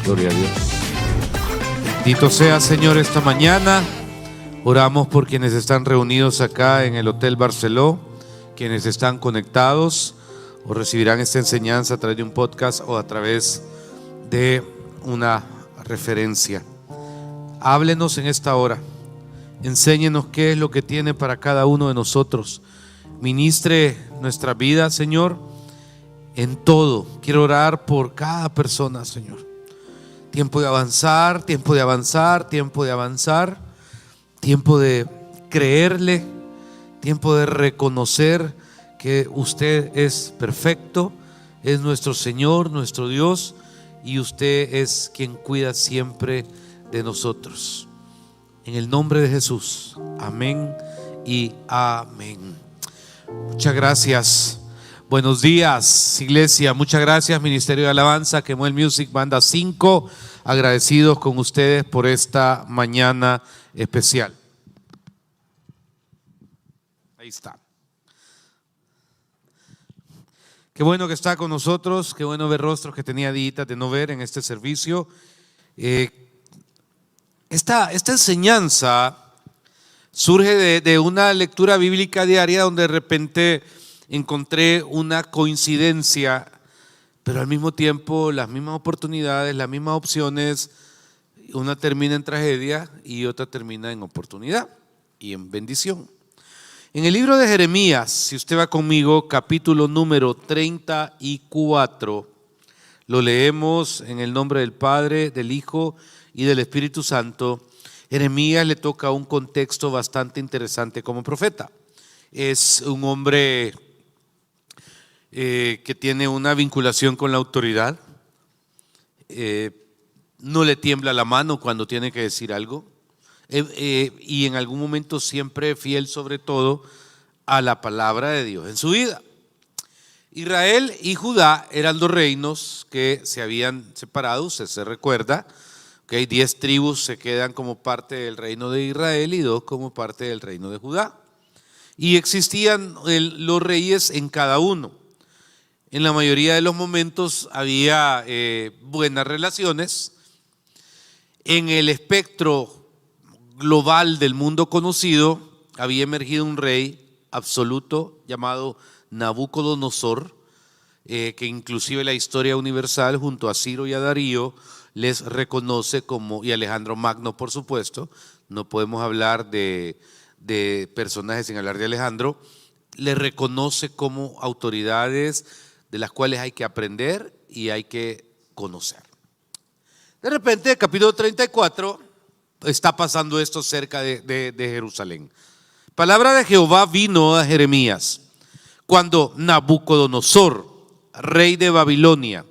Gloria a Dios. Bendito sea, Señor, esta mañana. Oramos por quienes están reunidos acá en el Hotel Barceló, quienes están conectados o recibirán esta enseñanza a través de un podcast o a través de una referencia. Háblenos en esta hora. Enséñenos qué es lo que tiene para cada uno de nosotros. Ministre nuestra vida, Señor, en todo. Quiero orar por cada persona, Señor. Tiempo de avanzar, tiempo de avanzar, tiempo de avanzar, tiempo de creerle, tiempo de reconocer que usted es perfecto, es nuestro Señor, nuestro Dios, y usted es quien cuida siempre de nosotros. En el nombre de Jesús, amén y amén. Muchas gracias. Buenos días, iglesia. Muchas gracias, Ministerio de Alabanza, Kemuel Music, Banda 5. Agradecidos con ustedes por esta mañana especial. Ahí está. Qué bueno que está con nosotros. Qué bueno ver rostros que tenía días de no ver en este servicio. Esta enseñanza surge de una lectura bíblica diaria donde de repente encontré una coincidencia, pero al mismo tiempo las mismas oportunidades, las mismas opciones. Una termina en tragedia y otra termina en oportunidad y en bendición. En el libro de Jeremías, si usted va conmigo, capítulo número 34, lo leemos en el nombre del Padre, del Hijo y del Espíritu Santo. Jeremías le toca un contexto bastante interesante como profeta. Es un hombre que tiene una vinculación con la autoridad, no le tiembla la mano cuando tiene que decir algo, y en algún momento siempre fiel sobre todo a la palabra de Dios en su vida. Israel y Judá eran dos reinos que se habían separado, usted se recuerda, que 10 tribus se quedan como parte del reino de Israel y 2 como parte del reino de Judá, y existían los reyes en cada uno. En la mayoría de los momentos había buenas relaciones. En el espectro global del mundo conocido había emergido un rey absoluto llamado Nabucodonosor, que inclusive la historia universal junto a Ciro y a Darío les reconoce como, y Alejandro Magno por supuesto, no podemos hablar de personajes sin hablar de Alejandro, les reconoce como autoridades de las cuales hay que aprender y hay que conocer. De repente, el capítulo 34 está pasando esto cerca de Jerusalén. Palabra de Jehová vino a Jeremías cuando Nabucodonosor, rey de Babilonia,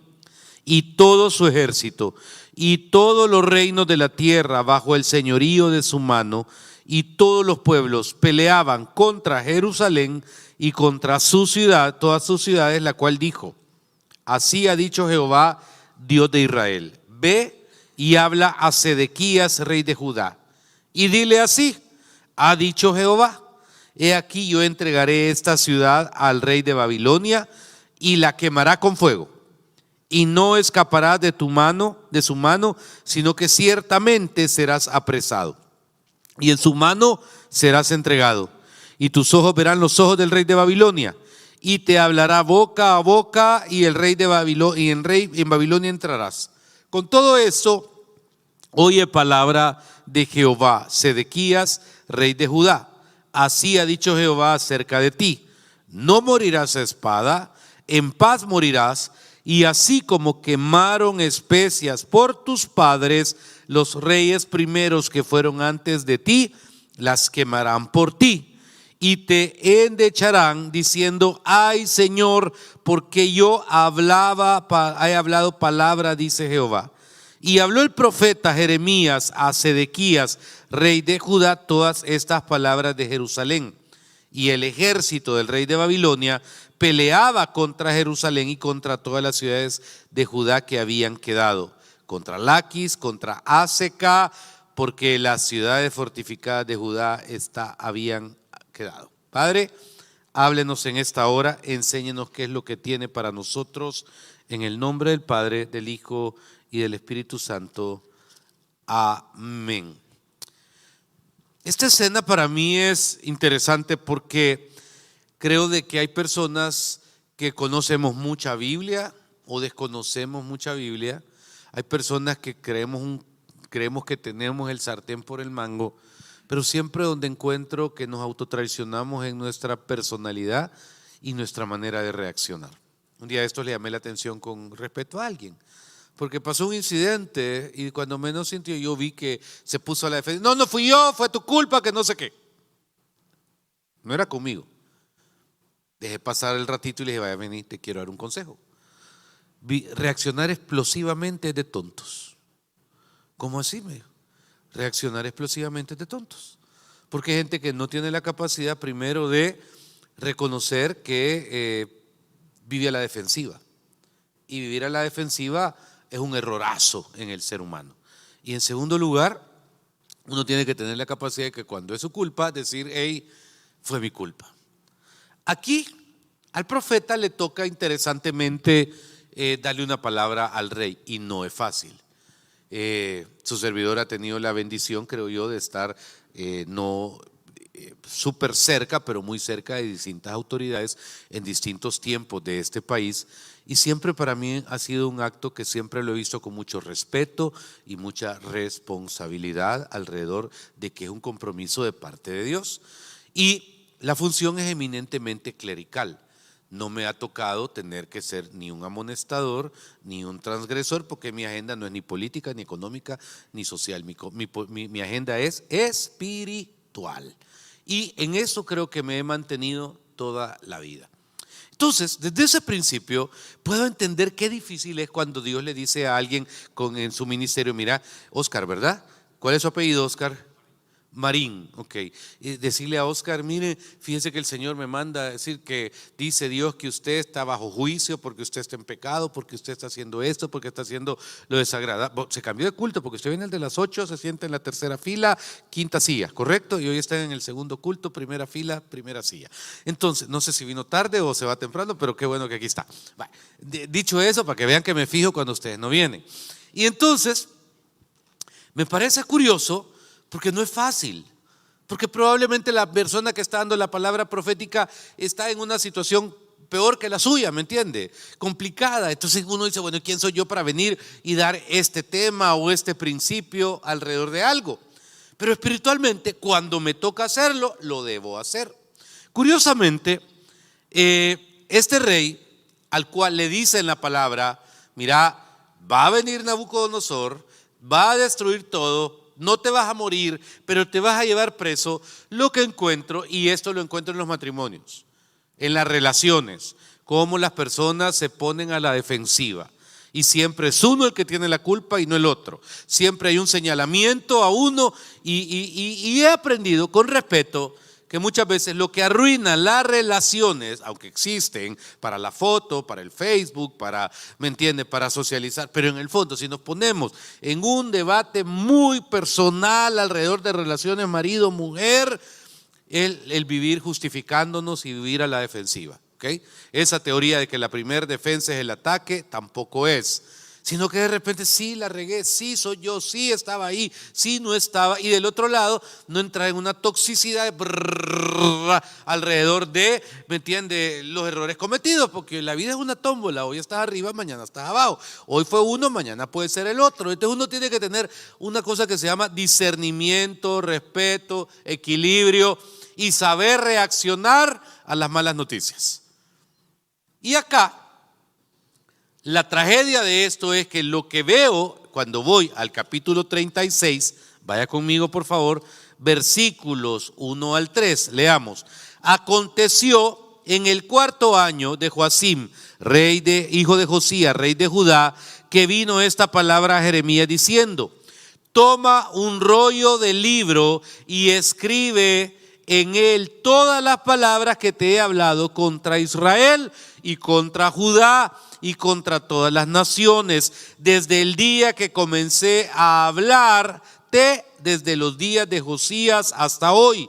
y todo su ejército y todos los reinos de la tierra bajo el señorío de su mano y todos los pueblos peleaban contra Jerusalén y contra su ciudad, todas sus ciudades, la cual dijo: así ha dicho Jehová, Dios de Israel, ve y habla a Sedequías, rey de Judá, y dile así: ha dicho Jehová, he aquí yo entregaré esta ciudad al rey de Babilonia y la quemará con fuego, y no escapará de tu mano, de su mano, sino que ciertamente serás apresado, y en su mano serás entregado. Y tus ojos verán los ojos del rey de Babilonia, y te hablará boca a boca, y el rey de Babilonia, en Babilonia entrarás. Con todo eso, oye palabra de Jehová, Sedequías, rey de Judá. Así ha dicho Jehová acerca de ti: no morirás a espada, en paz morirás, y así como quemaron especias por tus padres, los reyes primeros que fueron antes de ti, las quemarán por ti. Y te endecharán diciendo: ay Señor, porque yo he hablado palabra, dice Jehová. Y habló el profeta Jeremías a Sedequías, rey de Judá, todas estas palabras de Jerusalén. Y el ejército del rey de Babilonia peleaba contra Jerusalén y contra todas las ciudades de Judá que habían quedado, contra Laquis, contra Aseca, porque las ciudades fortificadas de Judá habían quedado. Padre, háblenos en esta hora, enséñenos qué es lo que tiene para nosotros, en el nombre del Padre, del Hijo y del Espíritu Santo. Amén. Esta escena para mí es interesante porque creo de que hay personas que conocemos mucha Biblia o desconocemos mucha Biblia. Hay personas que creemos que tenemos el sartén por el mango, pero siempre donde encuentro que nos autotraicionamos en nuestra personalidad y nuestra manera de reaccionar. Un día de esto le llamé la atención con respecto a alguien, porque pasó un incidente y cuando menos sintió yo vi que se puso a la defensa. No fui yo, fue tu culpa, que no sé qué. No era conmigo. Dejé pasar el ratito y le dije, vaya, vení, te quiero dar un consejo. Reaccionar explosivamente es de tontos. ¿Cómo así? Me dijo. Reaccionar explosivamente es de tontos. Porque hay gente que no tiene la capacidad primero de reconocer que vive a la defensiva. Y vivir a la defensiva es un errorazo en el ser humano. Y en segundo lugar, uno tiene que tener la capacidad de que cuando es su culpa, decir, hey, fue mi culpa. Aquí al profeta le toca interesantemente darle una palabra al rey y no es fácil. Su servidor ha tenido la bendición, creo yo, de estar no súper cerca, pero muy cerca de distintas autoridades en distintos tiempos de este país, y siempre para mí ha sido un acto que siempre lo he visto con mucho respeto y mucha responsabilidad alrededor de que es un compromiso de parte de Dios, y la función es eminentemente clerical. No me ha tocado tener que ser ni un amonestador ni un transgresor, porque mi agenda no es ni política, ni económica, ni social. Mi agenda es espiritual. Y en eso creo que me he mantenido toda la vida. Entonces, desde ese principio puedo entender qué difícil es cuando Dios le dice a alguien en su ministerio, mira, Oscar, ¿verdad? ¿Cuál es su apellido, Oscar? Marín, ok. Y decirle a Oscar, mire, fíjese que el Señor me manda a decir que dice Dios que usted está bajo juicio porque usted está en pecado, porque usted está haciendo esto, porque está haciendo lo desagradable. Se cambió de culto porque usted viene el de las 8, se sienta en la tercera fila, quinta silla, ¿correcto? Y hoy está en el segundo culto, primera fila, primera silla. Entonces, no sé si vino tarde o se va temprano, pero qué bueno que aquí está. Dicho eso, para que vean que me fijo cuando ustedes no vienen. Y entonces, me parece curioso, porque no es fácil, porque probablemente la persona que está dando la palabra profética está en una situación peor que la suya, ¿me entiende? Complicada. Entonces uno dice, bueno, ¿quién soy yo para venir y dar este tema o este principio alrededor de algo? Pero espiritualmente, cuando me toca hacerlo, lo debo hacer. Curiosamente, este rey al cual le dice en la palabra, mira, va a venir Nabucodonosor, va a destruir todo, no te vas a morir, pero te vas a llevar preso. Lo que encuentro, y esto lo encuentro en los matrimonios, en las relaciones, cómo las personas se ponen a la defensiva. Y siempre es uno el que tiene la culpa y no el otro. Siempre hay un señalamiento a uno y he aprendido con respeto que muchas veces lo que arruina las relaciones, aunque existen para la foto, para el Facebook, para, ¿me entiende?, para socializar, pero en el fondo si nos ponemos en un debate muy personal alrededor de relaciones marido-mujer, el vivir justificándonos y vivir a la defensiva, ¿okay? Esa teoría de que la primera defensa es el ataque tampoco es, sino que de repente sí la regué, sí soy yo, sí estaba ahí, sí no estaba, y del otro lado no entrar en una toxicidad alrededor de, ¿me entiende?, los errores cometidos, porque la vida es una tómbola, hoy estás arriba, mañana estás abajo, hoy fue uno, mañana puede ser el otro. Entonces uno tiene que tener una cosa que se llama discernimiento, respeto, equilibrio y saber reaccionar a las malas noticias. Y acá la tragedia de esto es que lo que veo cuando voy al capítulo 36, vaya conmigo por favor, versículos 1 al 3, leamos. Aconteció en el 4.º año de Joacim, hijo de Josías, rey de Judá, que vino esta palabra a Jeremías diciendo, toma un rollo de libro y escribe en él todas las palabras que te he hablado contra Israel y contra Judá y contra todas las naciones, desde el día que comencé a hablarte, desde los días de Josías hasta hoy.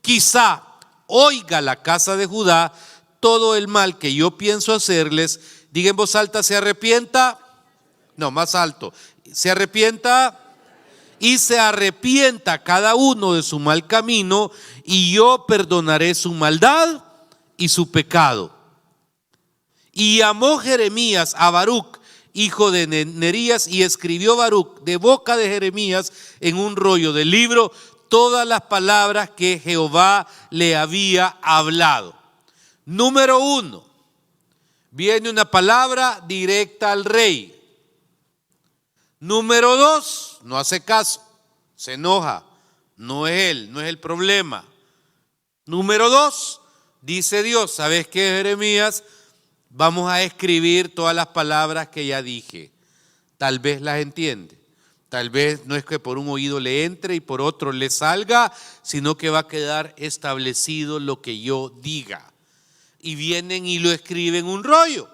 Quizá oiga la casa de Judá todo el mal que yo pienso hacerles. Diga en voz alta, se arrepienta. No, más alto. Se arrepienta y se arrepienta cada uno de su mal camino, y yo perdonaré su maldad y su pecado. Y llamó Jeremías a Baruc, hijo de Nerías, y escribió Baruc de boca de Jeremías en un rollo del libro todas las palabras que Jehová le había hablado. Número 1, viene una palabra directa al rey. Número 2, no hace caso, se enoja, no es él, no es el problema. Número 2, dice Dios, ¿sabes qué, Jeremías? Vamos a escribir todas las palabras que ya dije. Tal vez las entiende, tal vez no es que por un oído le entre y por otro le salga, sino que va a quedar establecido lo que yo diga. Y vienen y lo escriben un rollo.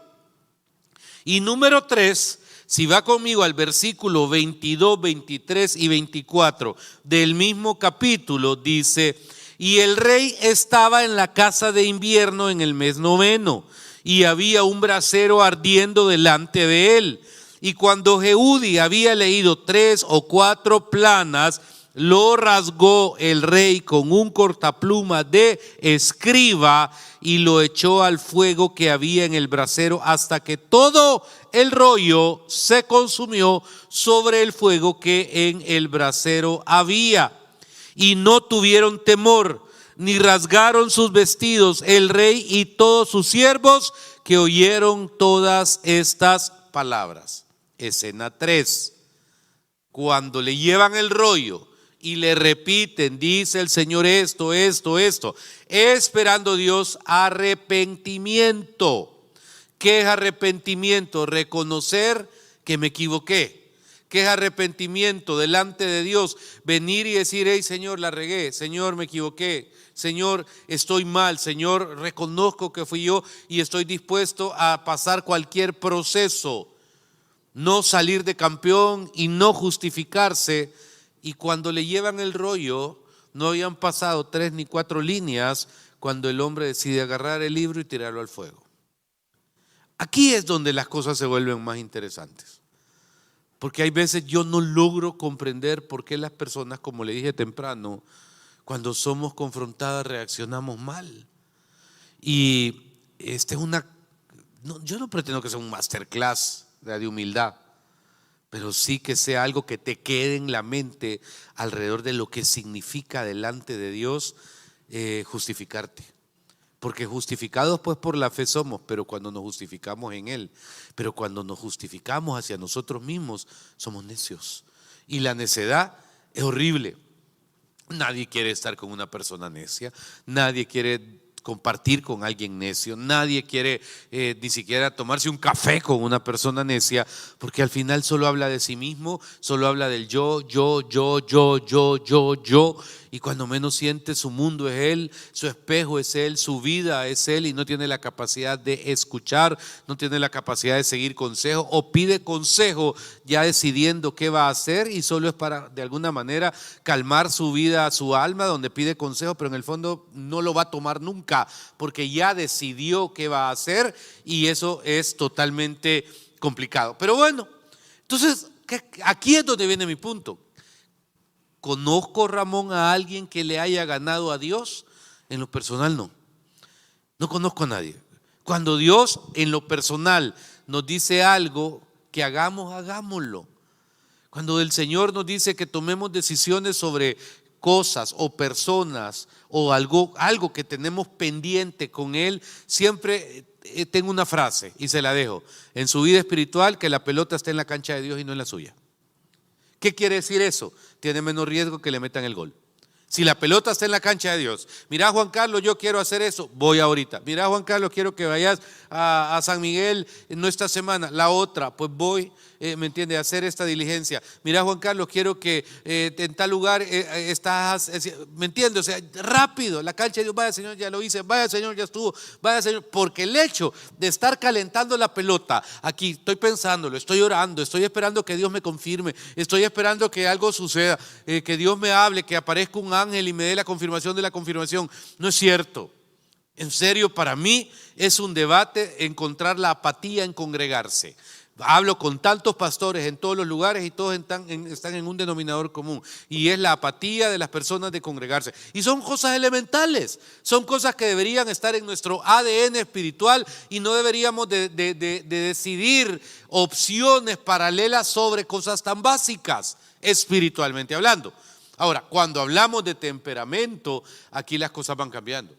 Y número 3, si va conmigo al versículo 22, 23 y 24 del mismo capítulo, dice: y el rey estaba en la casa de invierno en el mes 9, y había un brasero ardiendo delante de él. Y cuando Jehudi había leído 3 o 4 planas, lo rasgó el rey con un cortapluma de escriba y lo echó al fuego que había en el brasero, hasta que todo el rollo se consumió sobre el fuego que en el brasero había. Y no tuvieron temor, ni rasgaron sus vestidos el rey y todos sus siervos que oyeron todas estas palabras. Escena 3. Cuando le llevan el rollo y le repiten, dice el Señor esto, esperando Dios arrepentimiento. ¿Qué es arrepentimiento? Reconocer que me equivoqué. ¿Qué es arrepentimiento? Delante de Dios, venir y decir: hey, Señor, la regué, Señor, me equivoqué, Señor, estoy mal, Señor, reconozco que fui yo y estoy dispuesto a pasar cualquier proceso. No salir de campeón y no justificarse. Y cuando le llevan el rollo, no habían pasado 3 ni 4 líneas cuando el hombre decide agarrar el libro y tirarlo al fuego. Aquí es donde las cosas se vuelven más interesantes, porque hay veces yo no logro comprender por qué las personas, como le dije temprano, cuando somos confrontadas reaccionamos mal. Y esta es yo no pretendo que sea un masterclass de humildad, pero sí que sea algo que te quede en la mente alrededor de lo que significa delante de Dios justificarte. Porque justificados pues por la fe somos, pero cuando nos justificamos en Él, pero cuando nos justificamos hacia nosotros mismos, somos necios. Y la necedad es horrible. Nadie quiere estar con una persona necia, nadie quiere compartir con alguien necio, nadie quiere ni siquiera tomarse un café con una persona necia, porque al final solo habla de sí mismo, solo habla del yo, y cuando menos siente, su mundo es él, su espejo es él, su vida es él, y no tiene la capacidad de escuchar, no tiene la capacidad de seguir consejo, o pide consejo ya decidiendo qué va a hacer, y solo es para de alguna manera calmar su vida, su alma, donde pide consejo, pero en el fondo no lo va a tomar nunca, porque ya decidió qué va a hacer, y eso es totalmente complicado. Pero bueno, entonces aquí es donde viene mi punto. ¿Conozco, Ramón, a alguien que le haya ganado a Dios? En lo personal no conozco a nadie. Cuando Dios en lo personal nos dice algo que hagamos, hagámoslo. Cuando el Señor nos dice que tomemos decisiones sobre cosas o personas o algo que tenemos pendiente con Él, siempre tengo una frase y se la dejo: en su vida espiritual, que la pelota esté en la cancha de Dios y no en la suya. ¿Qué quiere decir eso? Tiene menos riesgo que le metan el gol. Si la pelota está en la cancha de Dios, mira, Juan Carlos, yo quiero hacer eso, voy ahorita. Mira, Juan Carlos, quiero que vayas a San Miguel, no esta semana, la otra, pues voy, ¿me entiende? A hacer esta diligencia. Mira, Juan Carlos, quiero que en tal lugar estás, ¿me entiende? O sea, rápido, la cancha de Dios, vaya Señor, ya lo hice, vaya Señor, ya estuvo, vaya Señor, porque el hecho de estar calentando la pelota, aquí estoy pensándolo, estoy orando, estoy esperando que Dios me confirme, estoy esperando que algo suceda, que Dios me hable, que aparezca un ángel y me dé la confirmación de la confirmación. No es cierto. En serio, para mí es un debate encontrar la apatía en congregarse. Hablo con tantos pastores en todos los lugares y todos están en un denominador común, y es la apatía de las personas de congregarse. Y son cosas elementales, son cosas que deberían estar en nuestro ADN espiritual, y no deberíamos de decidir opciones paralelas sobre cosas tan básicas, espiritualmente hablando. Ahora, cuando hablamos de temperamento, aquí las cosas van cambiando.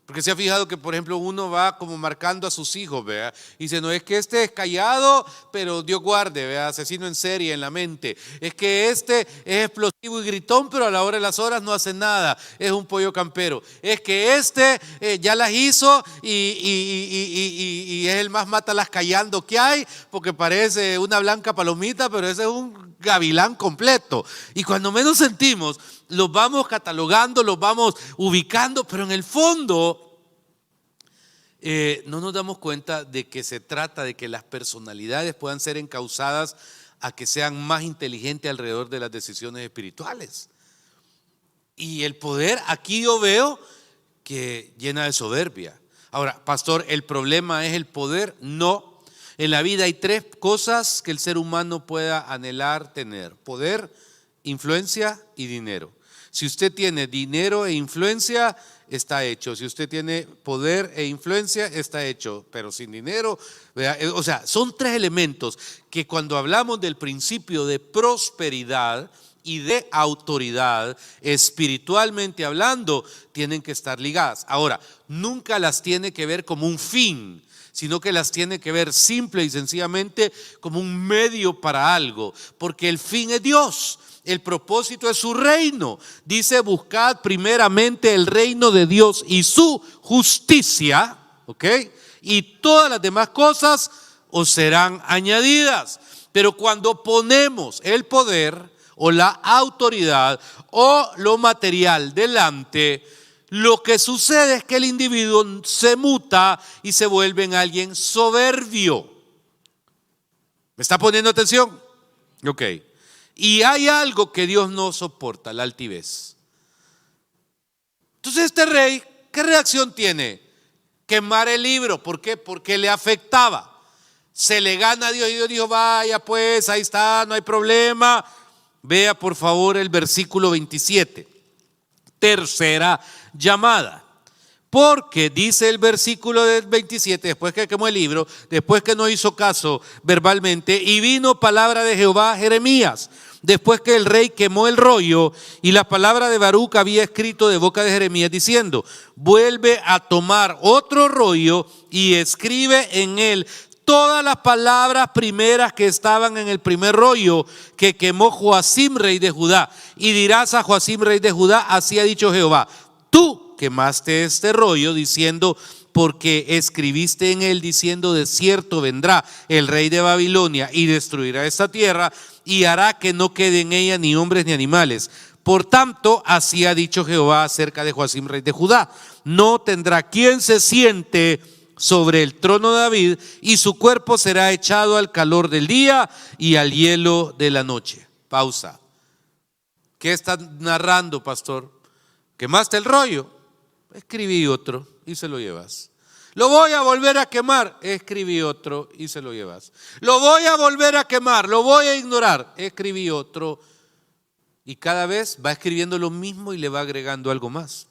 Porque se ha fijado que, por ejemplo, uno va como marcando a sus hijos, ¿vea? Y dice, no, es que este es callado, pero Dios guarde, ¿vea? Asesino en serie en la mente. Es que este es explosivo y gritón, pero a la hora de las horas no hace nada, es un pollo campero. Es que este ya las hizo y es el más mátalas callando que hay, porque parece una blanca palomita, pero ese es un gavilán completo. Y cuando menos sentimos, los vamos catalogando, los vamos ubicando, pero en el fondo no nos damos cuenta de que se trata de que las personalidades puedan ser encausadas a que sean más inteligentes alrededor de las decisiones espirituales. Y el poder aquí yo veo que llena de soberbia. Ahora, pastor, ¿el problema es el poder? No. En la vida hay tres cosas que el ser humano pueda anhelar tener: poder, influencia y dinero. Si usted tiene dinero e influencia, está hecho. Si usted tiene poder e influencia, está hecho. Pero sin dinero, o sea, son tres elementos que cuando hablamos del principio de prosperidad y de autoridad, espiritualmente hablando, tienen que estar ligadas. Ahora, nunca las tiene que ver como un fin, sino que las tiene que ver simple y sencillamente como un medio para algo, porque el fin es Dios. El propósito es su reino. Dice, buscad primeramente el reino de Dios y su justicia, ¿ok? Y todas las demás cosas os serán añadidas. Pero cuando ponemos el poder o la autoridad o lo material delante, lo que sucede es que el individuo se muta y se vuelve en alguien soberbio. ¿Me está poniendo atención? Ok. Y hay algo que Dios no soporta: la altivez. Entonces este rey, ¿qué reacción tiene? Quemar el libro. ¿Por qué? Porque le afectaba. Se le gana a Dios y Dios dijo, vaya pues, ahí está, no hay problema. Vea por favor el versículo 27. Tercera llamada. Porque dice el versículo del 27, después que quemó el libro, después que no hizo caso verbalmente, y vino palabra de Jehová a Jeremías, después que el rey quemó el rollo, y la palabra de Baruc había escrito de boca de Jeremías diciendo, vuelve a tomar otro rollo y escribe en él todas las palabras primeras que estaban en el primer rollo que quemó Joacim, rey de Judá. Y dirás a Joacim, rey de Judá, así ha dicho Jehová, tú quemaste este rollo diciendo, porque escribiste en él diciendo, de cierto vendrá el rey de Babilonia y destruirá esta tierra y hará que no quede en ella ni hombres ni animales. Por tanto, así ha dicho Jehová acerca de Joacim, rey de Judá, no tendrá quien se siente sobre el trono de David, y su cuerpo será echado al calor del día y al hielo de la noche. Pausa. ¿Qué está narrando, pastor? ¿Quemaste el rollo? Escribí otro y se lo llevas. Lo voy a volver a quemar. Escribí otro y se lo llevas. Lo voy a volver a quemar, lo voy a ignorar. Escribí otro. Y cada vez va escribiendo lo mismo y le va agregando algo más.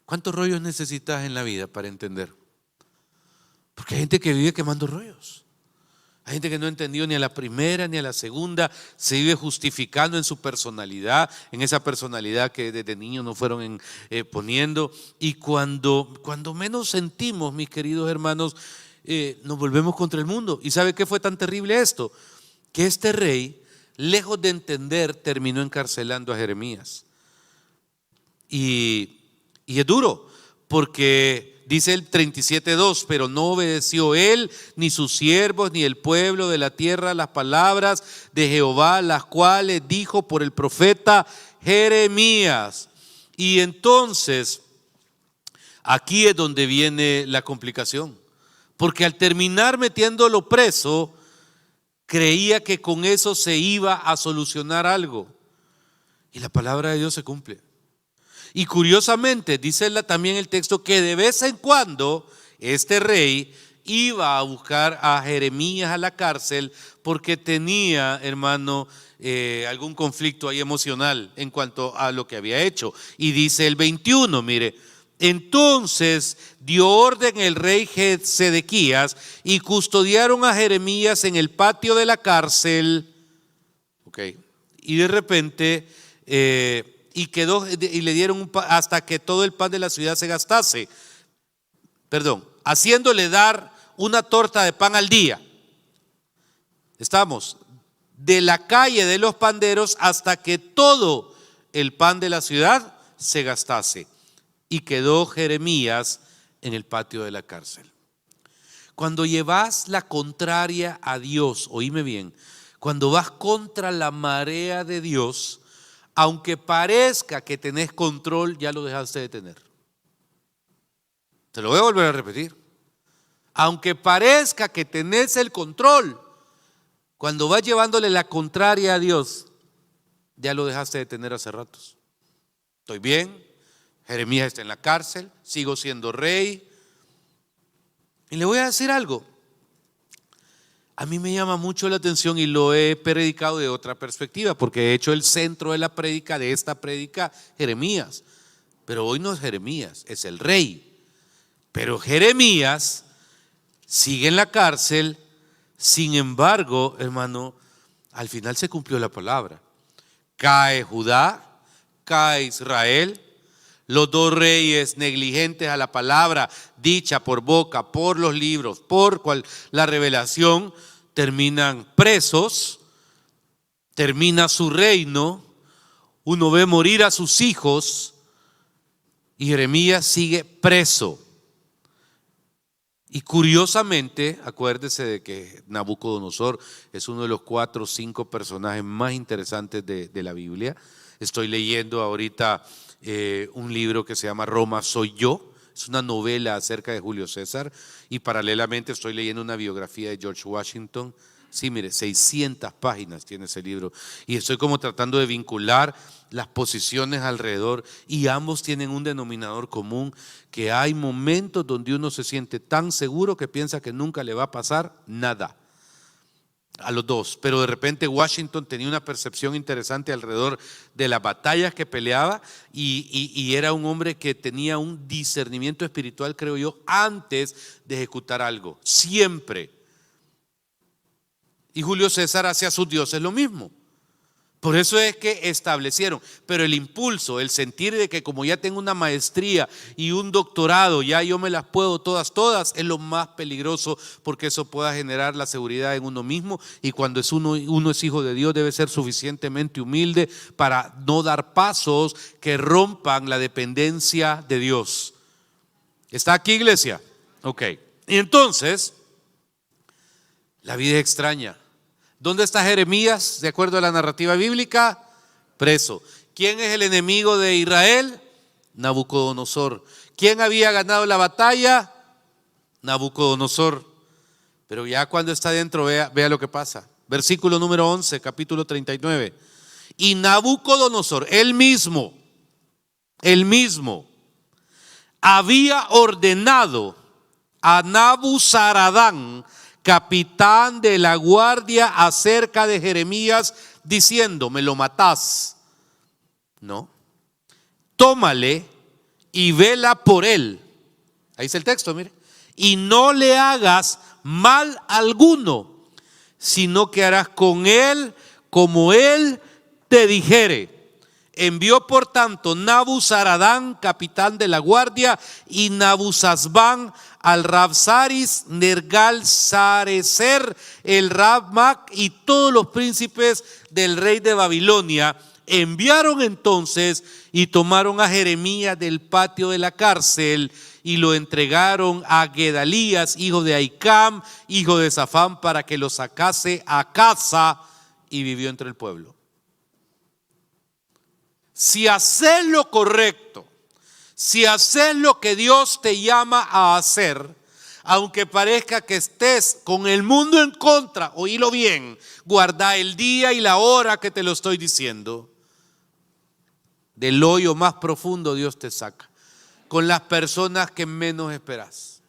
¿Cuántos rollos necesitas en la vida para entender? Porque hay gente que vive quemando rollos. Hay gente que no entendió ni a la primera ni a la segunda, se vive justificando en su personalidad, en esa personalidad que desde niños nos fueron poniendo. Y cuando menos sentimos, mis queridos hermanos, nos volvemos contra el mundo. ¿Y sabe qué fue tan terrible esto? Que este rey, lejos de entender, terminó encarcelando a Jeremías. Y es duro, porque dice el 37:2, pero no obedeció él, ni sus siervos, ni el pueblo de la tierra las palabras de Jehová, las cuales dijo por el profeta Jeremías. Y entonces, aquí es donde viene la complicación, porque al terminar metiéndolo preso, creía que con eso se iba a solucionar algo. Y la palabra de Dios se cumple. Y curiosamente dice también el texto que de vez en cuando este rey iba a buscar a Jeremías a la cárcel porque tenía, hermano, algún conflicto ahí emocional en cuanto a lo que había hecho. Y dice el 21, mire: entonces dio orden el rey Sedequías y custodiaron a Jeremías en el patio de la cárcel. Y de repente, y le dieron hasta que todo el pan de la ciudad se gastase. Haciéndole dar una torta de pan al día. Estamos de la calle de los panderos hasta que todo el pan de la ciudad se gastase. Y quedó Jeremías en el patio de la cárcel. Cuando llevas la contraria a Dios, oíme bien, cuando vas contra la marea de Dios, aunque parezca que tenés control, ya lo dejaste de tener. Te lo voy a volver a repetir. Aunque parezca que tenés el control, cuando vas llevándole la contraria a Dios, ya lo dejaste de tener hace ratos. Estoy bien, Jeremías está en la cárcel, sigo siendo rey. Y le voy a decir algo. A mí me llama mucho la atención y lo he predicado de otra perspectiva, porque he hecho el centro de la prédica, de esta prédica, Jeremías. Pero hoy no es Jeremías, es el rey. Pero Jeremías sigue en la cárcel. Sin embargo, hermano, al final se cumplió la palabra. Cae Judá, cae Israel. Los dos reyes negligentes a la palabra dicha por boca, por los libros, por la revelación, terminan presos, termina su reino, uno ve morir a sus hijos y Jeremías sigue preso. Y curiosamente, acuérdese de que Nabucodonosor es uno de los 4 o 5 personajes más interesantes de la Biblia. Estoy leyendo ahorita un libro que se llama Roma soy yo. Es una novela acerca de Julio César. Y paralelamente estoy leyendo una biografía de George Washington. Sí, mire, 600 páginas tiene ese libro. Y estoy como tratando de vincular las posiciones alrededor. Y ambos tienen un denominador común, que hay momentos donde uno se siente tan seguro que piensa que nunca le va a pasar nada. A los dos, pero de repente Washington tenía una percepción interesante alrededor de las batallas que peleaba y era un hombre que tenía un discernimiento espiritual, creo yo, antes de ejecutar algo, siempre. Y Julio César hacía a sus dioses lo mismo. Por eso es que establecieron, pero el impulso, el sentir de que como ya tengo una maestría y un doctorado, ya yo me las puedo todas, es lo más peligroso, porque eso pueda generar la seguridad en uno mismo. Y cuando uno es hijo de Dios, debe ser suficientemente humilde para no dar pasos que rompan la dependencia de Dios. ¿Está aquí, iglesia? Ok. Y entonces, la vida es extraña. ¿Dónde está Jeremías? De acuerdo a la narrativa bíblica, preso. ¿Quién es el enemigo de Israel? Nabucodonosor. ¿Quién había ganado la batalla? Nabucodonosor. Pero ya cuando está dentro, vea lo que pasa. Versículo número 11, capítulo 39. Y Nabucodonosor, él mismo, había ordenado a Nabuzaradán, capitán de la guardia, acerca de Jeremías, diciendo: ¿me lo matás? No. Tómale y vela por él. Ahí está el texto, mire. Y no le hagas mal alguno, sino que harás con él como él te dijere. Envió por tanto Nabuzaradán, capitán de la guardia, y Nabuzazbán al Rabsaris, Nergal-Sarecer, el Rabmac y todos los príncipes del rey de Babilonia. Enviaron entonces y tomaron a Jeremías del patio de la cárcel y lo entregaron a Gedalías, hijo de Ahicam, hijo de Safán, para que lo sacase a casa, y vivió entre el pueblo. Si haces lo correcto, si haces lo que Dios te llama a hacer, aunque parezca que estés con el mundo en contra, oílo bien, guarda el día y la hora que te lo estoy diciendo. Del hoyo más profundo Dios te saca, con las personas que menos esperas.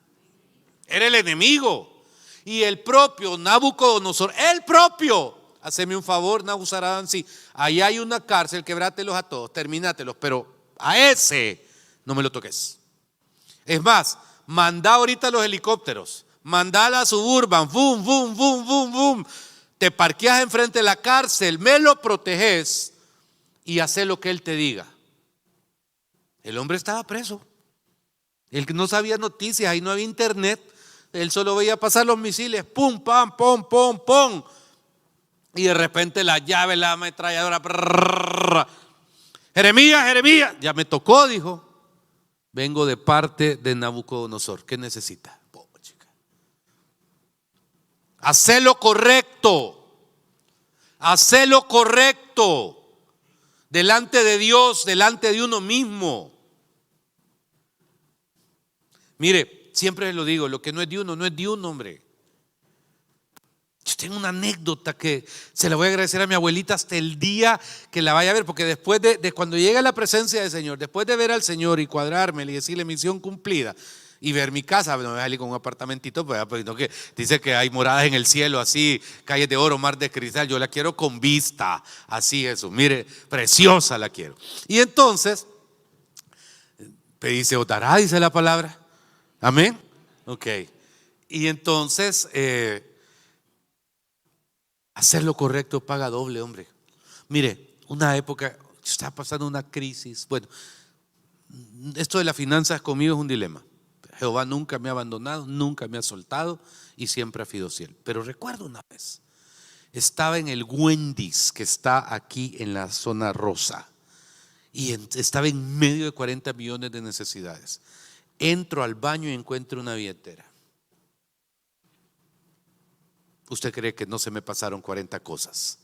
Era el enemigo. Y el propio Nabucodonosor, el propio, haceme un favor, Nabuzaradán, sí, ahí hay una cárcel, quebrátelos a todos, terminátelos, pero a ese no me lo toques. Es más, mandá ahorita los helicópteros, mandá a la Suburban, boom, boom, boom, boom, boom. Te parqueas enfrente de la cárcel, me lo proteges y hace lo que él te diga. El hombre estaba preso. Él no sabía noticias, ahí no había internet. Él solo veía pasar los misiles, pum, pam, pum, pum, pum. Y de repente la llave, la ametralladora. Brrr. Jeremías, Jeremías, ya me tocó, dijo. Vengo de parte de Nabucodonosor. ¿Qué necesita? Hacé lo correcto. Hacé lo correcto. Delante de Dios, delante de uno mismo. Mire, siempre lo digo, lo que no es de uno, no es de uno, hombre. Yo tengo una anécdota que se la voy a agradecer a mi abuelita hasta el día que la vaya a ver, porque después de cuando llegue a la presencia del Señor, después de ver al Señor y cuadrarme y decirle misión cumplida y ver mi casa, no me voy a salir con un apartamentito, pues no, que dice que hay moradas en el cielo, así, calles de oro, mar de cristal, yo la quiero con vista, así eso, mire, preciosa la quiero. Y entonces, dice, otará, dice la palabra, amén, ok, y entonces, hacer lo correcto paga doble, hombre. Mire, una época, está pasando una crisis. Bueno, esto de las finanzas conmigo es un dilema. Jehová nunca me ha abandonado, nunca me ha soltado y siempre ha sido fiel. Pero recuerdo una vez, estaba en el Wendy's que está aquí en la zona rosa y estaba en medio de 40 millones de necesidades. Entro al baño y encuentro una billetera. ¿Usted cree que no se me pasaron 40 cosas?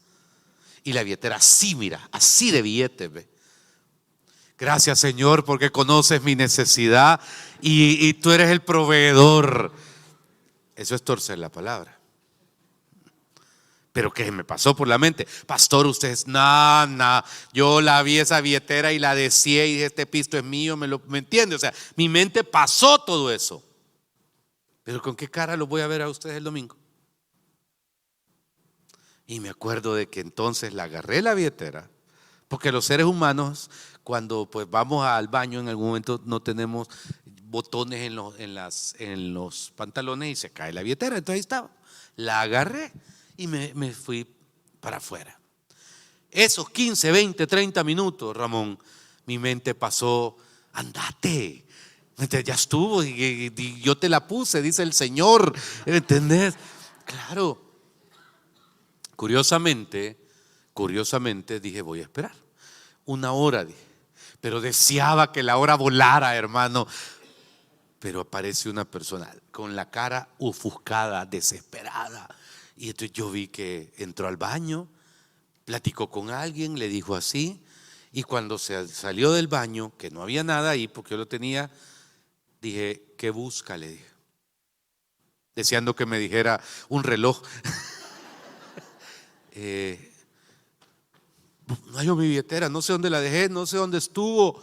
Y la billetera así, mira, así de billete, ve. Gracias, Señor, porque conoces mi necesidad y tú eres el proveedor. Eso es torcer la palabra. Pero ¿qué me pasó por la mente? Pastor, usted es nada. Yo la vi esa billetera y la deseé y dije, este pisto es mío, ¿me entiende? O sea, mi mente pasó todo eso. Pero ¿con qué cara los voy a ver a ustedes el domingo? Y me acuerdo de que entonces la agarré la billetera, porque los seres humanos cuando pues vamos al baño en algún momento no tenemos botones en los pantalones y se cae la billetera. Entonces ahí estaba, la agarré y me fui para afuera. Esos 15, 20, 30 minutos, Ramón, mi mente pasó, andate, ya estuvo y yo te la puse, dice el Señor, ¿entendés? Claro. Curiosamente dije, voy a esperar. Una hora, dije, pero deseaba que la hora volara, hermano. Pero aparece una persona con la cara ofuscada, desesperada. Y entonces yo vi que entró al baño, platicó con alguien, le dijo así. Y cuando se salió del baño, que no había nada ahí porque yo lo tenía, dije, ¿qué busca? Le dije, deseando que me dijera un reloj. No hallo mi billetera, no sé dónde la dejé, no sé dónde estuvo.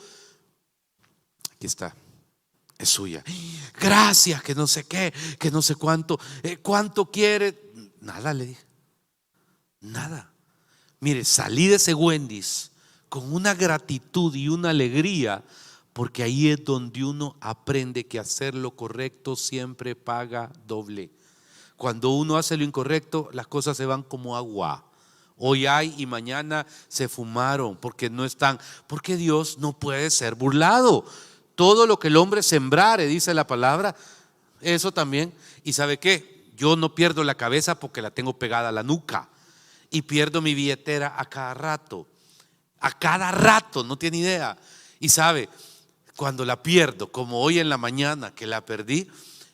Aquí está, es suya. Gracias, que no sé qué, que no sé cuánto. ¿Cuánto quiere? Nada, le dije, nada. Mire, salí de ese Wendy's con una gratitud y una alegría, porque ahí es donde uno aprende que hacer lo correcto siempre paga doble. Cuando uno hace lo incorrecto, las cosas se van como agua. Hoy hay y mañana se fumaron, porque no están, porque Dios no puede ser burlado. Todo lo que el hombre sembrare, dice la palabra, eso también. ¿Y sabe qué? Yo no pierdo la cabeza porque la tengo pegada a la nuca. Y pierdo mi billetera a cada rato. A cada rato, no tiene idea. Y sabe, cuando la pierdo, como hoy en la mañana que la perdí,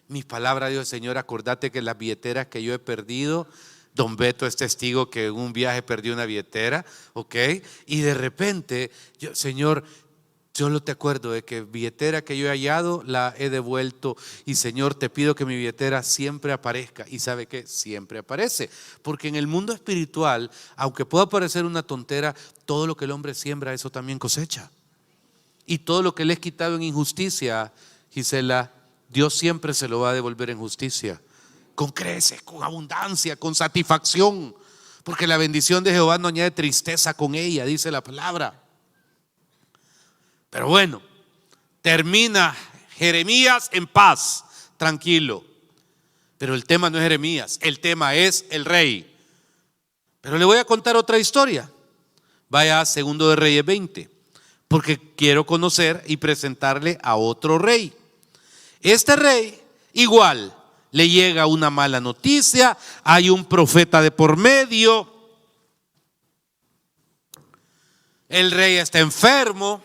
mi palabra Dios, Señor, acordate que las billeteras que yo he perdido, don Beto es testigo que en un viaje perdí una billetera, ok, y de repente, Señor, solo te acuerdo de que billetera que yo he hallado la he devuelto, y Señor, te pido que mi billetera siempre aparezca. Y sabe que siempre aparece, porque en el mundo espiritual, aunque pueda parecer una tontera, todo lo que el hombre siembra, eso también cosecha. Y todo lo que le he quitado en injusticia, Gisela, Dios siempre se lo va a devolver en justicia, con creces, con abundancia, con satisfacción, porque la bendición de Jehová no añade tristeza con ella, dice la palabra. Pero bueno, termina Jeremías en paz, tranquilo. Pero el tema no es Jeremías, el tema es el rey. Pero le voy a contar otra historia. Vaya a Segundo de Reyes 20, porque quiero conocer y presentarle a otro rey. Este rey igual le llega una mala noticia, hay un profeta de por medio, el rey está enfermo,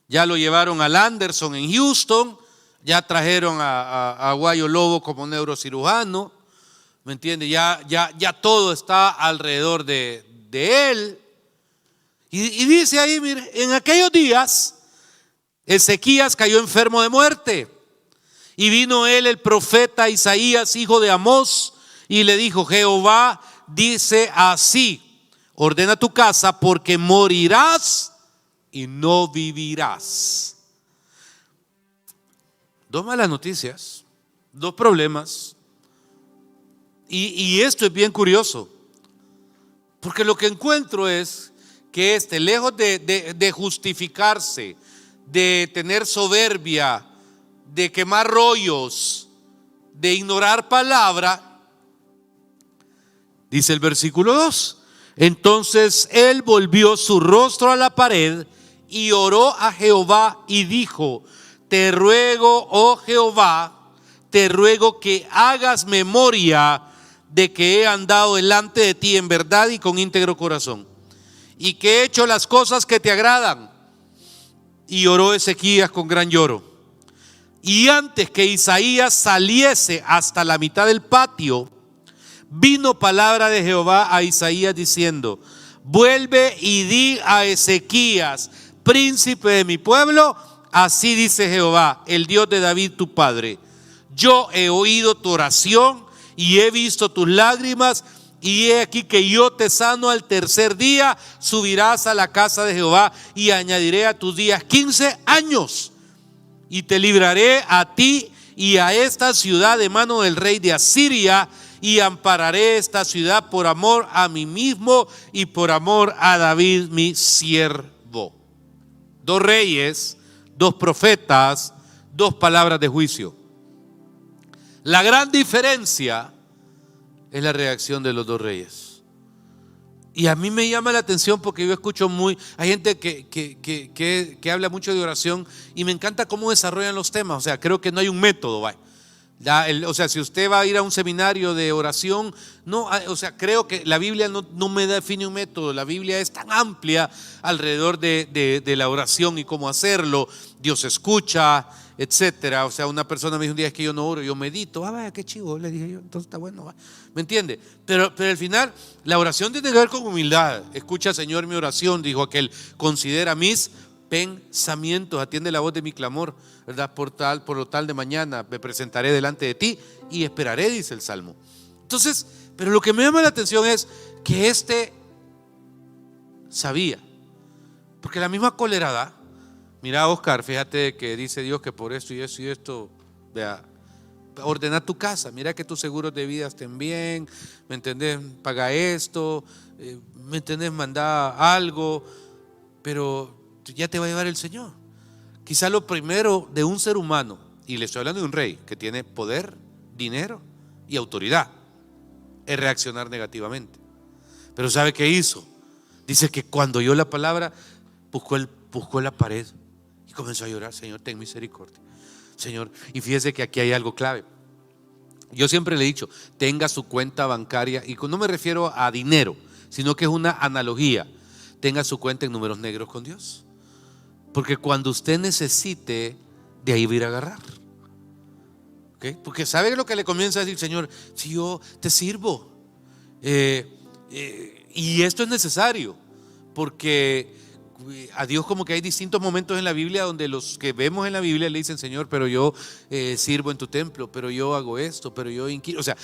ya lo llevaron al Anderson en Houston, ya trajeron a Guayo Lobo como neurocirujano, ¿me entiende? Ya todo está alrededor de él. Y dice ahí, mire, en aquellos días Ezequías cayó enfermo de muerte. Y vino él el profeta Isaías, hijo de Amós, y le dijo: Jehová dice así: ordena tu casa, porque morirás y no vivirás. Dos malas noticias, dos problemas. Y esto es bien curioso, porque lo que encuentro es que lejos de justificarse, de tener soberbia, de quemar rollos, de ignorar palabra, dice el versículo 2: entonces él volvió su rostro a la pared y oró a Jehová y dijo: te ruego, oh Jehová, te ruego que hagas memoria de que he andado delante de ti en verdad y con íntegro corazón, y que he hecho las cosas que te agradan. Y oró Ezequías con gran lloro. Y antes que Isaías saliese hasta la mitad del patio, vino palabra de Jehová a Isaías diciendo: vuelve y di a Ezequías, príncipe de mi pueblo, así dice Jehová, el Dios de David tu padre: yo he oído tu oración y he visto tus lágrimas, y he aquí que yo te sano al tercer día. Subirás a la casa de Jehová y añadiré a tus días 15 años. Y te libraré a ti y a esta ciudad de mano del rey de Asiria, y ampararé esta ciudad por amor a mí mismo y por amor a David mi siervo. Dos reyes, dos profetas, dos palabras de juicio. La gran diferencia es la reacción de los dos reyes. Y a mí me llama la atención porque yo escucho hay gente que habla mucho de oración y me encanta cómo desarrollan los temas. O sea, creo que no hay un método, o sea, si usted va a ir a un seminario de oración, no, o sea, creo que la Biblia no me define un método. La Biblia es tan amplia alrededor de la oración y cómo hacerlo. Dios escucha, etcétera. O sea, una persona me dijo un día: es que yo no oro, yo medito. Vaya, qué chivo, le dije yo, entonces está bueno, va. ¿Me entiende? Pero al final la oración tiene que ver con humildad. Escucha, Señor, mi oración, dijo aquel: considera mis pensamientos, atiende la voz de mi clamor, ¿verdad? Por lo tal de mañana me presentaré delante de ti y esperaré, dice el Salmo. Entonces, pero lo que me llama la atención es que sabía, porque la misma cólera da. Mira, Oscar, fíjate que dice Dios que por esto y esto y esto, vea, ordena tu casa, mira que tus seguros de vida estén bien, ¿me entendés? Paga esto, ¿me entendés? Manda algo, pero ya te va a llevar el Señor. Quizá lo primero de un ser humano, y le estoy hablando de un rey que tiene poder, dinero y autoridad, es reaccionar negativamente. Pero ¿sabe qué hizo? Dice que cuando oyó la palabra, buscó la pared y comenzó a llorar: Señor, ten misericordia, Señor. Y fíjese que aquí hay algo clave. Yo siempre le he dicho: tenga su cuenta bancaria, y no me refiero a dinero, sino que es una analogía. Tenga su cuenta en números negros con Dios, porque cuando usted necesite, de ahí va a ir a agarrar. ¿Okay? Porque sabe lo que le comienza a decir: Señor, si yo te sirvo, y esto es necesario, porque a Dios como que hay distintos momentos en la Biblia donde los que vemos en la Biblia le dicen: Señor, pero yo sirvo en tu templo, pero yo hago esto, pero yo inquiro. O sea,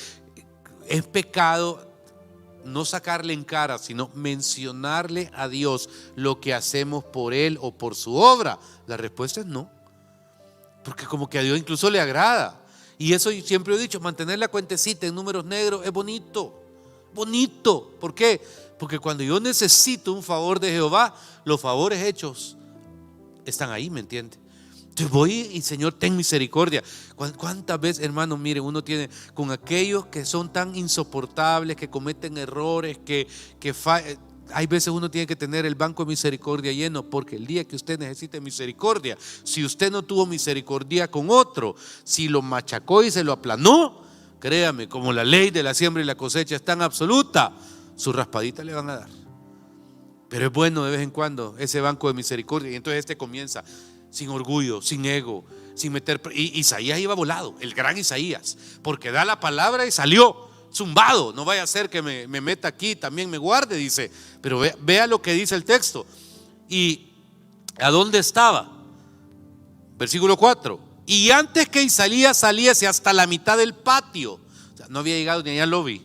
es pecado no sacarle en cara, sino mencionarle a Dios lo que hacemos por Él o por su obra. La respuesta es no. porque como que a Dios incluso le agrada. Y eso siempre he dicho, mantener la cuentecita en números negros es bonito, bonito. ¿Por qué? Porque cuando yo necesito un favor de Jehová, los favores hechos están ahí, ¿me entiende? Entonces voy y Señor, ten misericordia. ¿Cuántas veces, hermano, miren, uno tiene con aquellos que son tan insoportables, que cometen errores, hay veces uno tiene que tener el banco de misericordia lleno, porque el día que usted necesite misericordia, si usted no tuvo misericordia con otro, si lo machacó y se lo aplanó, créame, como la ley de la siembra y la cosecha es tan absoluta, su raspadita le van a dar. Pero es bueno de vez en cuando ese banco de misericordia. Y entonces comienza sin orgullo, sin ego, sin meter. Y Isaías iba volado, el gran Isaías, porque da la palabra y salió zumbado. No vaya a ser que me meta aquí, también me guarde, dice. Pero vea lo que dice el texto. ¿Y a dónde estaba? Versículo 4. Y antes que Isaías saliese hasta la mitad del patio, o sea, no había llegado ni allá al lobby,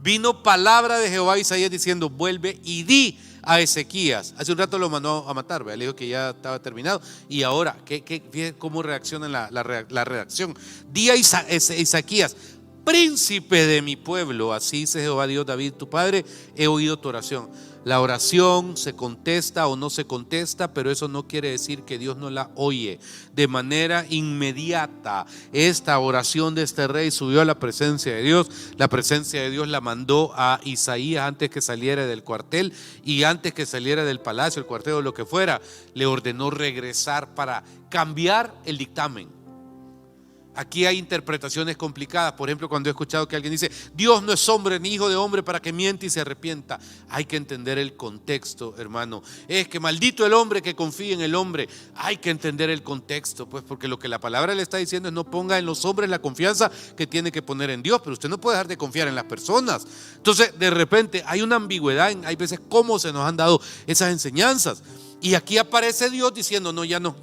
vino palabra de Jehová a Isaías diciendo: vuelve y di a Ezequías. Hace un rato lo mandó a matar, le dijo que ya estaba terminado. Y ahora, fíjense cómo reacciona la redacción. Di a Ezequías: príncipe de mi pueblo, así dice Jehová Dios, David tu padre, he oído tu oración. La oración se contesta o no se contesta, pero eso no quiere decir que Dios no la oye. De manera inmediata, esta oración de este rey subió a la presencia de Dios. La presencia de Dios la mandó a Isaías antes que saliera del cuartel, y antes que saliera del palacio, el cuartel o lo que fuera, le ordenó regresar para cambiar el dictamen. Aquí hay interpretaciones complicadas. Por ejemplo, cuando he escuchado que alguien dice: Dios no es hombre ni hijo de hombre para que miente y se arrepienta. Hay que entender el contexto, hermano. Es que maldito el hombre que confía en el hombre. Hay que entender el contexto, pues, porque lo que la palabra le está diciendo es: no ponga en los hombres la confianza que tiene que poner en Dios. Pero usted no puede dejar de confiar en las personas. Entonces, de repente hay una ambigüedad hay veces cómo se nos han dado esas enseñanzas. Y aquí aparece Dios diciendo: no, ya no,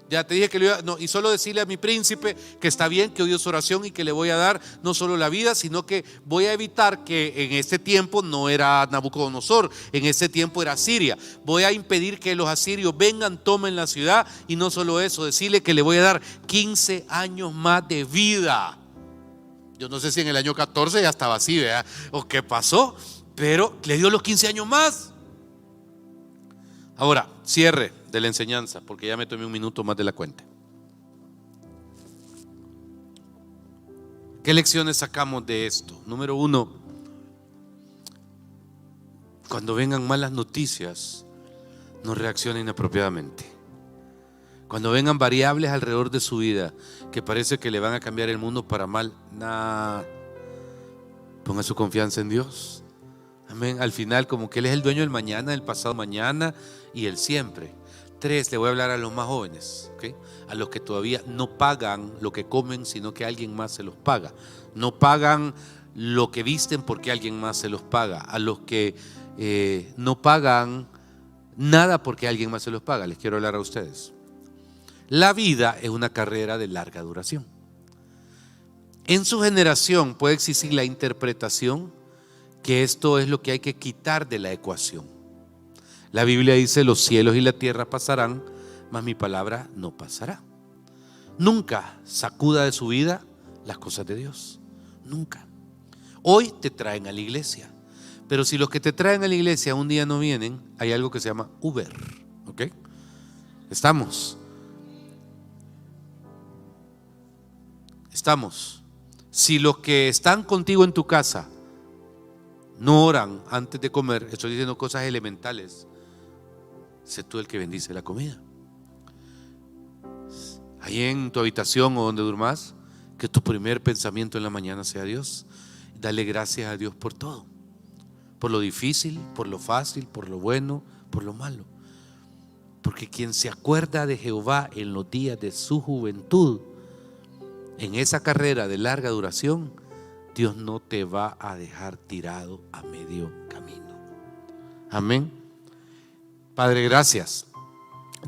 ya te dije que lo iba, no, y solo decirle a mi príncipe que está bien, que oído su oración y que le voy a dar no solo la vida, sino que voy a evitar que en este tiempo no era Nabucodonosor, en ese tiempo era Siria. Voy a impedir que los asirios vengan, tomen la ciudad, y no solo eso, decirle que le voy a dar 15 años más de vida. Yo no sé si en el año 14 ya estaba así, ¿verdad? O qué pasó, pero le dio los 15 años más. Ahora, cierre de la enseñanza, porque ya me tomé un minuto más de la cuenta. ¿Qué lecciones sacamos de esto? Número 1, cuando vengan malas noticias, no reaccione inapropiadamente. Cuando vengan variables alrededor de su vida que parece que le van a cambiar el mundo para mal, ponga su confianza en Dios. Amén. Al final, como que Él es el dueño del mañana, del pasado mañana y el siempre. 3, le voy a hablar a los más jóvenes, ¿okay? A los que todavía no pagan lo que comen, sino que alguien más se los paga. No pagan lo que visten porque alguien más se los paga. A los que no pagan nada porque alguien más se los paga. Les quiero hablar a ustedes. La vida es una carrera de larga duración. En su generación puede existir la interpretación que esto es lo que hay que quitar de la ecuación. La Biblia dice: los cielos y la tierra pasarán, mas mi palabra no pasará. Nunca sacuda de su vida las cosas de Dios. Nunca. Hoy te traen a la iglesia, pero si los que te traen a la iglesia un día no vienen, hay algo que se llama Uber. ¿Ok? Estamos. Si los que están contigo en tu casa no oran antes de comer, estoy diciendo cosas elementales, sé tú el que bendice la comida. Ahí en tu habitación o donde durmas, que tu primer pensamiento en la mañana sea Dios. Dale gracias a Dios por todo, por lo difícil, por lo fácil, por lo bueno, por lo malo. Porque quien se acuerda de Jehová en los días de su juventud, en esa carrera de larga duración, Dios no te va a dejar tirado a medio camino. Amén. Padre, gracias.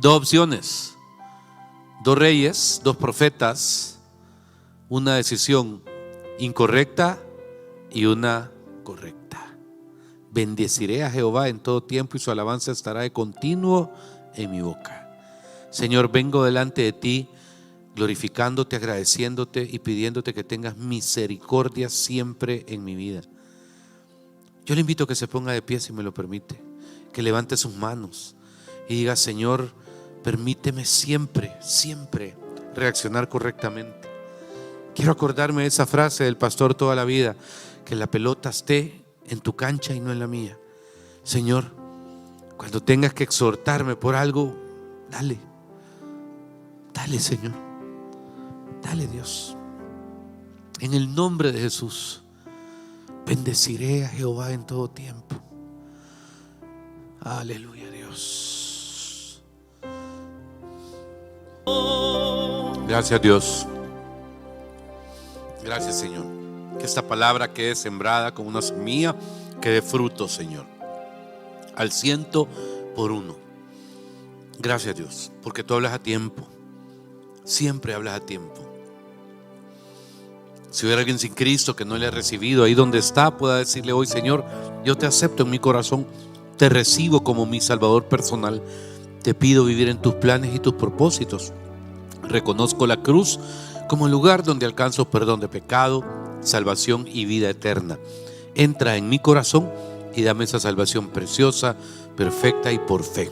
2 opciones, 2 reyes, 2 profetas, una decisión incorrecta y una correcta. Bendeciré a Jehová en todo tiempo y su alabanza estará de continuo en mi boca. Señor, vengo delante de ti glorificándote, agradeciéndote y pidiéndote que tengas misericordia siempre en mi vida. Yo le invito a que se ponga de pie, si me lo permite, que levante sus manos y diga: Señor, permíteme siempre, siempre reaccionar correctamente. Quiero acordarme de esa frase del pastor toda la vida: que la pelota esté en tu cancha y no en la mía. Señor, cuando tengas que exhortarme por algo, dale, Señor, dale, Dios. En el nombre de Jesús, bendeciré a Jehová en todo tiempo. Aleluya, Dios. Gracias, Dios. Gracias, Señor. Que esta palabra quede sembrada como una semilla, que dé fruto, Señor, al 100%. Gracias, Dios, porque tú hablas a tiempo. Siempre hablas a tiempo. Si hubiera alguien sin Cristo que no le ha recibido, ahí donde está, pueda decirle hoy: Señor, yo te acepto en mi corazón, te recibo como mi Salvador personal, te pido vivir en tus planes y tus propósitos. Reconozco la cruz como lugar donde alcanzo perdón de pecado, salvación y vida eterna. Entra en mi corazón y dame esa salvación preciosa, perfecta y por fe.